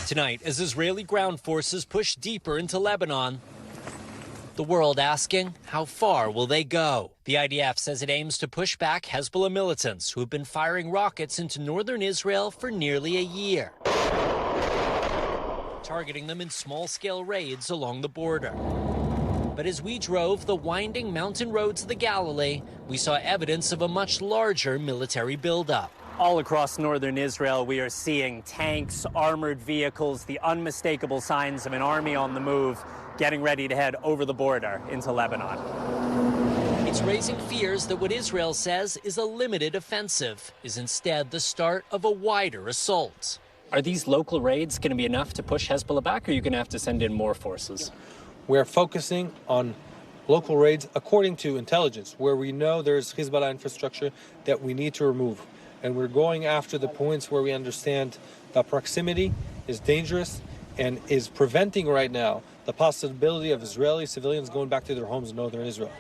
Tonight, as Israeli ground forces push deeper into Lebanon, the world asking, how far will they go? The IDF says it aims to push back Hezbollah militants who have been firing rockets into northern Israel for nearly a year, targeting them in small-scale raids along the border. But as we drove the winding mountain roads of the Galilee, we saw evidence of a much larger military buildup. All across northern Israel, we are seeing tanks, armored vehicles, the unmistakable signs of an army on the move, getting ready to head over the border into Lebanon. It's raising fears that what Israel says is a limited offensive is instead the start of a wider assault. Are these local raids going to be enough to push Hezbollah back, or are you going to have to send in more forces? We're focusing on local raids according to intelligence, where we know there's Hezbollah infrastructure that we need to remove. And we're going after the points where we understand the proximity is dangerous and is preventing right now the possibility of Israeli civilians going back to their homes in northern Israel.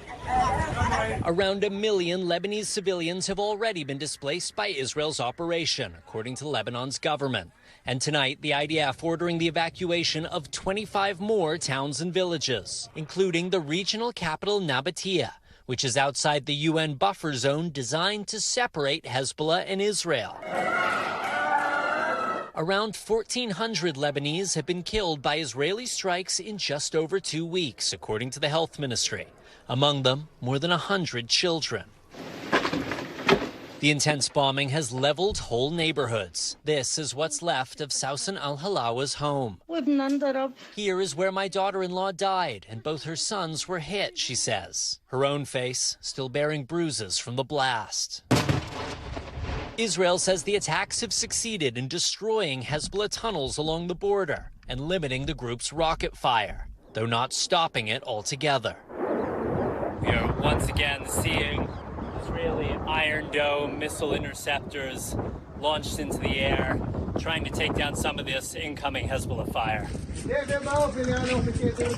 Around 1 million Lebanese civilians have already been displaced by Israel's operation, according to Lebanon's government. And tonight, the IDF ordering the evacuation of 25 more towns and villages, including the regional capital Nabatea, which is outside the UN buffer zone designed to separate Hezbollah and Israel. Around 1,400 Lebanese have been killed by Israeli strikes in just over 2 weeks, according to the health ministry. Among them, more than 100 children. The intense bombing has leveled whole neighborhoods. This is what's left of Sausan al-Halawa's home. Here is where my daughter-in-law died, and both her sons were hit, she says. Her own face still bearing bruises from the blast. Israel says the attacks have succeeded in destroying Hezbollah tunnels along the border and limiting the group's rocket fire, though not stopping it altogether. We are once again seeing Israeli Iron Dome missile interceptors launched into the air, trying to take down some of this incoming Hezbollah fire.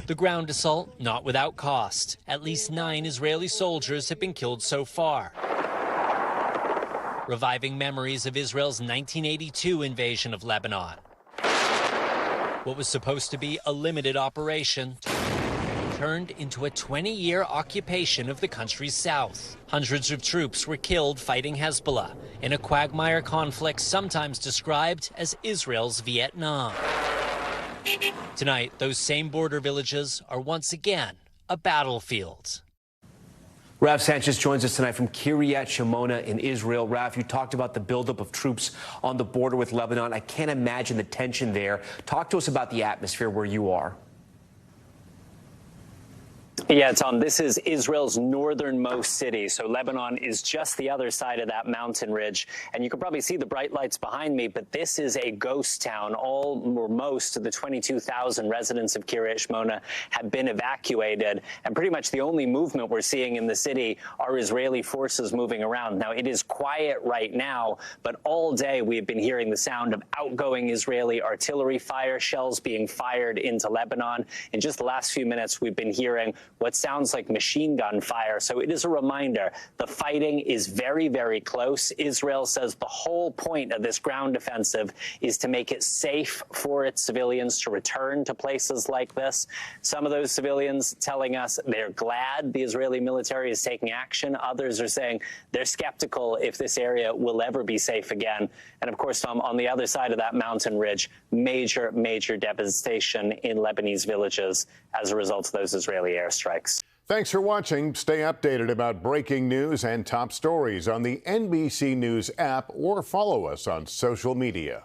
The ground assault, not without cost. At least 9 Israeli soldiers have been killed so far, reviving memories of Israel's 1982 invasion of Lebanon. What was supposed to be a limited operation turned into a 20-year occupation of the country's south. Hundreds of troops were killed fighting Hezbollah in a quagmire conflict sometimes described as Israel's Vietnam. Tonight, those same border villages are once again a battlefield. Raf Sanchez joins us tonight from Kiryat Shimona in Israel. Raf, you talked about the buildup of troops on the border with Lebanon. I can't imagine the tension there. Talk to us about the atmosphere where you are. Yeah, Tom, this is Israel's northernmost city. So Lebanon is just the other side of that mountain ridge. And you can probably see the bright lights behind me, but this is a ghost town. All or most of the 22,000 residents of Kiryat Shimona have been evacuated. And pretty much the only movement we're seeing in the city are Israeli forces moving around. Now, it is quiet right now, but all day we've been hearing the sound of outgoing Israeli artillery fire, shells being fired into Lebanon. In just the last few minutes, we've been hearing what sounds like machine gun fire. So it is a reminder, the fighting is very, very close. Israel says the whole point of this ground offensive is to make it safe for its civilians to return to places like this. Some of those civilians telling us they're glad the Israeli military is taking action. Others are saying they're skeptical if this area will ever be safe again. And of course, Tom, on the other side of that mountain ridge, major, major devastation in Lebanese villages as a result of those Israeli airstrikes. Thanks for watching. Stay updated about breaking news and top stories on the NBC News app or follow us on social media.